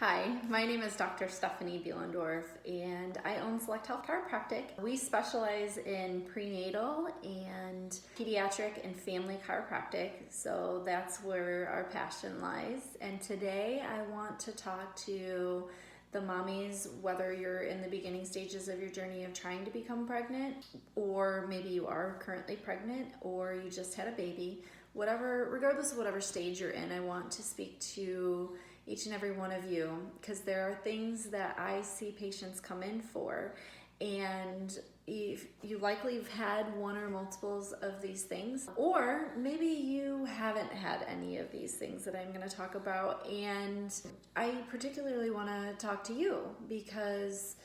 Hi, my name is Dr. Stephanie Bielendorf and I own Select Health Chiropractic. We specialize in prenatal and pediatric and family chiropractic, so that's where our passion lies. And today I want to talk to the mommies, whether you're in the beginning stages of your journey of trying to become pregnant, or maybe you are currently pregnant, or you just had a baby. Regardless of whatever stage you're in, I want to speak to each and every one of you, because there are things that I see patients come in for, and you likely have had one or multiples of these things, or maybe you haven't had any of these things that I'm going to talk about. And I particularly want to talk to you because,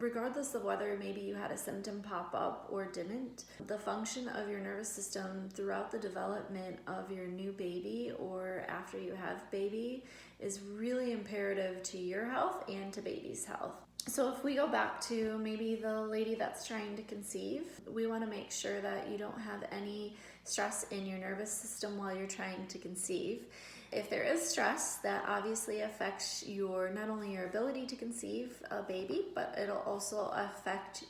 regardless of whether maybe you had a symptom pop up or didn't, the function of your nervous system throughout the development of your new baby or after you have baby is really imperative to your health and to baby's health. So if we go back to maybe the lady that's trying to conceive, we want to make sure that you don't have any stress in your nervous system while you're trying to conceive. If there is stress, that obviously affects not only your ability to conceive a baby, but it'll also affect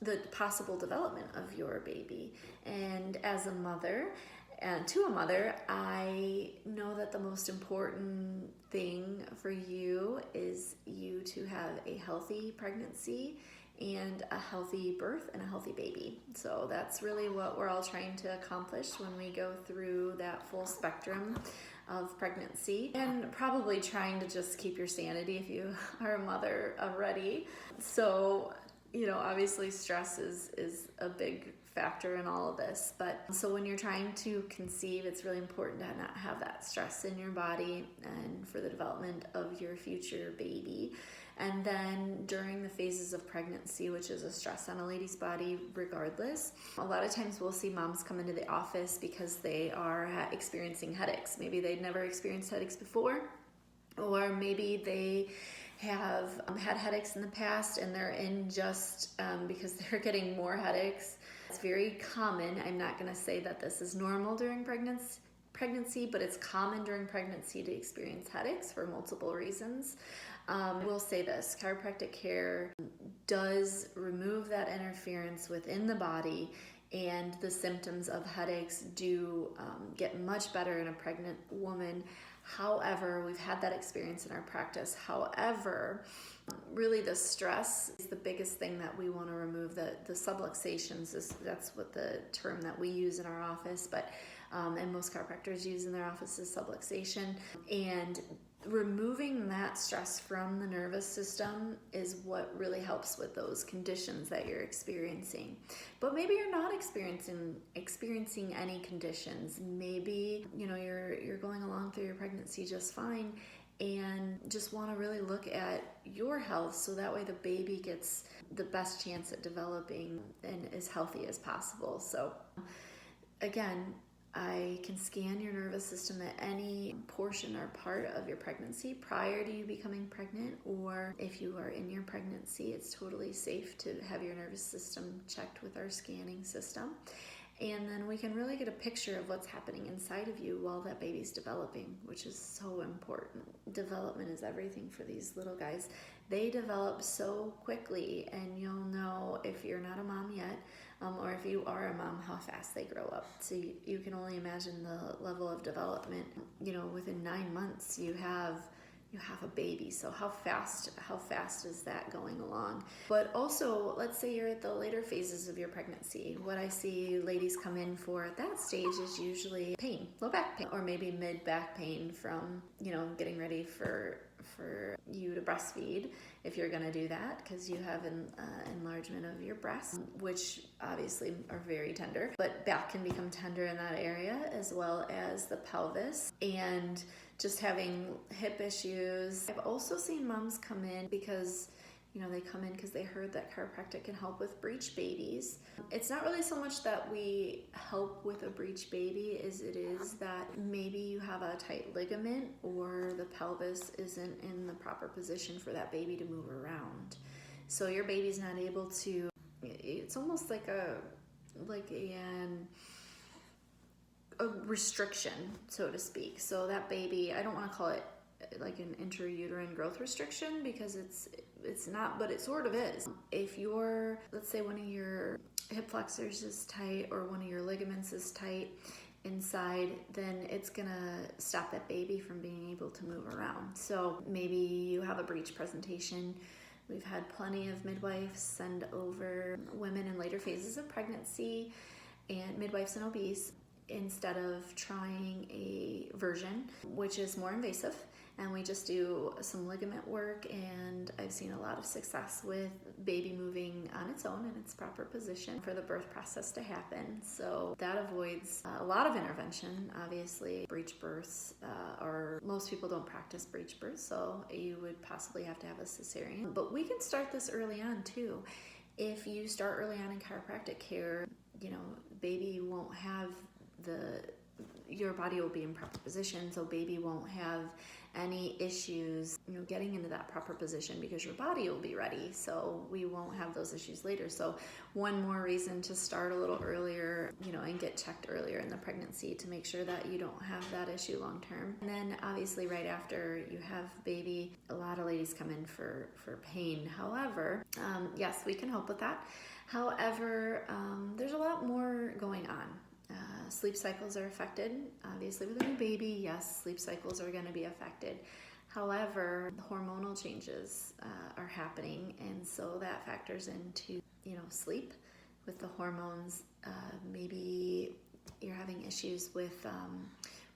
the possible development of your baby. And as a mother, to a mother, I know that the most important thing for you is you to have a healthy pregnancy and a healthy birth and a healthy baby. So that's really what we're all trying to accomplish when we go through that full spectrum of pregnancy, and probably trying to just keep your sanity if you are a mother already. So, obviously stress is a big factor in all of this. But so when you're trying to conceive, it's really important to not have that stress in your body and for the development of your future baby. And then during the phases of pregnancy, which is a stress on a lady's body regardless, a lot of times we'll see moms come into the office because they are experiencing headaches. Maybe they'd never experienced headaches before, or maybe they have had headaches in the past and they're in just because they're getting more headaches. It's very common. I'm not going to say that this is normal during pregnancy, but it's common during pregnancy to experience headaches for multiple reasons. We'll say this: chiropractic care does remove that interference within the body, and the symptoms of headaches do get much better in a pregnant woman. However, we've had that experience in our practice. However, really the stress is the biggest thing that we want to remove. The subluxations, that's what the term that we use in our office, but and most chiropractors use in their office is subluxation. And removing that stress from the nervous system is what really helps with those conditions that you're experiencing. But maybe you're not experiencing any conditions. Maybe you're going along through your pregnancy just fine and just want to really look at your health so that way the baby gets the best chance at developing and as healthy as possible. So again, I can scan your nervous system at any portion or part of your pregnancy prior to you becoming pregnant, or if you are in your pregnancy, it's totally safe to have your nervous system checked with our scanning system. And then we can really get a picture of what's happening inside of you while that baby's developing, which is so important. Development is everything for these little guys. They develop so quickly, and you'll know if you're not a mom yet, or if you are a mom, how fast they grow up. So you can only imagine the level of development. Within 9 months you have a baby. So how fast is that going along? But also, let's say you're at the later phases of your pregnancy. What I see ladies come in for at that stage is usually pain, low back pain, or maybe mid back pain from getting ready for you to breastfeed, if you're going to do that, because you have an enlargement of your breasts, which obviously are very tender, but back can become tender in that area, as well as the pelvis, and just having hip issues. I've also seen moms come in because they come in because they heard that chiropractic can help with breech babies. It's not really so much that we help with a breech baby as it is that maybe you have a tight ligament or the pelvis isn't in the proper position for that baby to move around. So your baby's not able to, it's almost like a restriction, so to speak. So that baby, I don't want to call it like an intrauterine growth restriction, because it's not, but it sort of is. If you're, let's say one of your hip flexors is tight or one of your ligaments is tight inside, then it's gonna stop that baby from being able to move around. So maybe you have a breech presentation. We've had plenty of midwives send over women in later phases of pregnancy and midwives and OBs instead of trying a version, which is more invasive. And we just do some ligament work, and I've seen a lot of success with baby moving on its own in its proper position for the birth process to happen. So that avoids a lot of intervention. Obviously, breech births, or most people don't practice breech births, so you would possibly have to have a cesarean. But we can start this early on too. If you start early on in chiropractic care, baby won't have your body will be in proper position, so baby won't have any issues, getting into that proper position, because your body will be ready. So we won't have those issues later. So one more reason to start a little earlier, and get checked earlier in the pregnancy to make sure that you don't have that issue long term. And then obviously right after you have baby, a lot of ladies come in for pain. However, yes, we can help with that. However, there's a lot more going on. Sleep cycles are affected. Obviously with a new baby, yes, sleep cycles are going to be affected. However, hormonal changes are happening, and so that factors into, sleep with the hormones. Maybe you're having issues with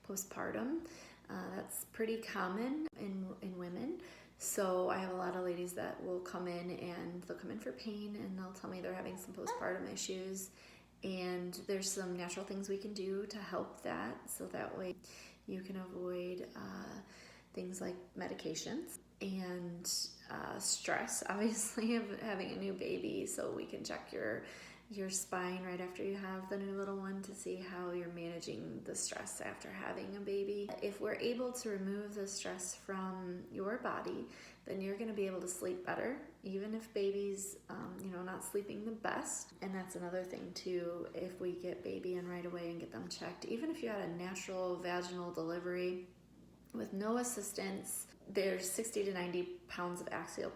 postpartum. That's pretty common in women. So I have a lot of ladies that will come in, and they'll come in for pain, and they'll tell me they're having some postpartum issues. And there's some natural things we can do to help that, so that way you can avoid things like medications and stress, obviously, of having a new baby. So we can check your spine right after you have the new little one to see how you're managing the stress after having a baby. If we're able to remove the stress from your body, then you're going to be able to sleep better, even if baby's not sleeping the best. And that's another thing too. If we get baby in right away and get them checked, even if you had a natural vaginal delivery with no assistance, there's 60 to 90 pounds of axial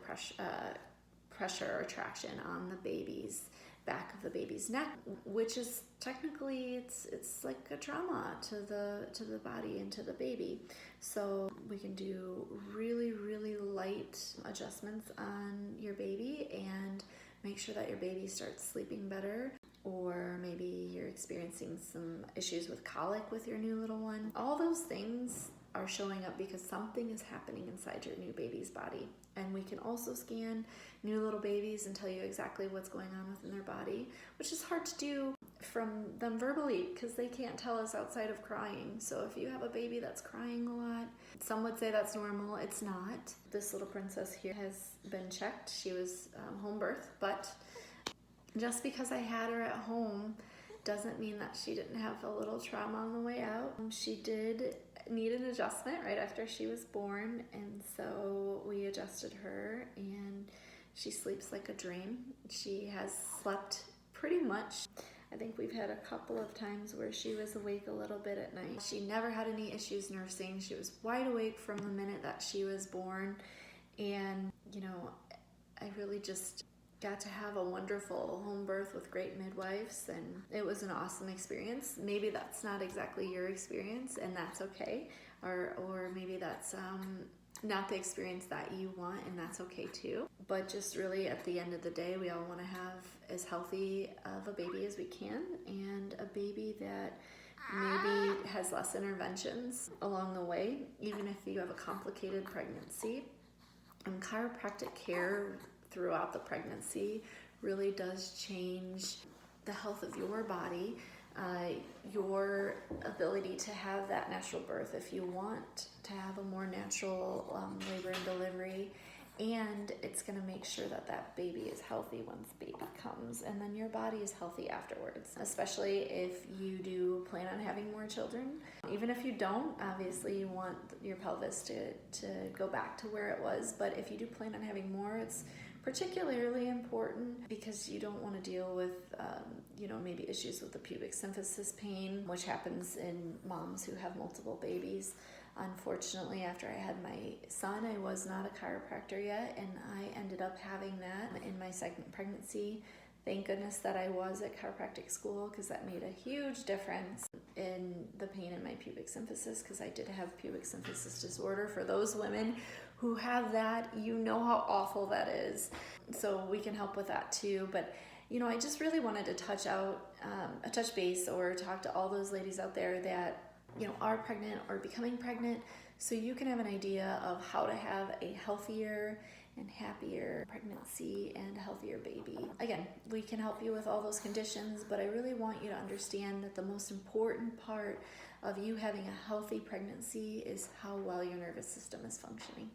pressure or traction on the baby's back of the baby's neck, which is technically it's like a trauma to the body and to the baby. So we can do really, really light adjustments on your baby and make sure that your baby starts sleeping better. Or maybe you're experiencing some issues with colic with your new little one. All those things are showing up because something is happening inside your new baby's body. And we can also scan new little babies and tell you exactly what's going on within their body, which is hard to do from them verbally because they can't tell us outside of crying. So if you have a baby that's crying a lot, some would say that's normal. It's not. This little princess here has been checked. She was home birth, but just because I had her at home doesn't mean that she didn't have a little trauma on the way out. She did need an adjustment right after she was born, and so we adjusted her, and she sleeps like a dream. She has slept pretty much. I think we've had a couple of times where she was awake a little bit at night. She never had any issues nursing. She was wide awake from the minute that she was born, and I really just got to have a wonderful home birth with great midwives, and it was an awesome experience. Maybe that's not exactly your experience, and that's okay, or maybe that's not the experience that you want, and that's okay too. But just really at the end of the day, we all want to have as healthy of a baby as we can, and a baby that maybe has less interventions along the way, even if you have a complicated pregnancy. And chiropractic care throughout the pregnancy really does change the health of your body, your ability to have that natural birth if you want to have a more natural labor and delivery, and it's going to make sure that that baby is healthy once baby comes, and then your body is healthy afterwards, especially if you do plan on having more children. Even if you don't, obviously you want your pelvis to go back to where it was, but if you do plan on having more, it's particularly important because you don't want to deal with maybe issues with the pubic symphysis pain, which happens in moms who have multiple babies. Unfortunately, after I had my son, I was not a chiropractor yet, and I ended up having that in my second pregnancy. Thank goodness that I was at chiropractic school, because that made a huge difference in the pain in my pubic symphysis, because I did have pubic symphysis disorder. For those women who have that, you know how awful that is. So we can help with that too. But I just really wanted to touch base or talk to all those ladies out there that are pregnant or becoming pregnant, so you can have an idea of how to have a healthier and happier pregnancy and a healthier baby. Again, we can help you with all those conditions, but I really want you to understand that the most important part of you having a healthy pregnancy is how well your nervous system is functioning.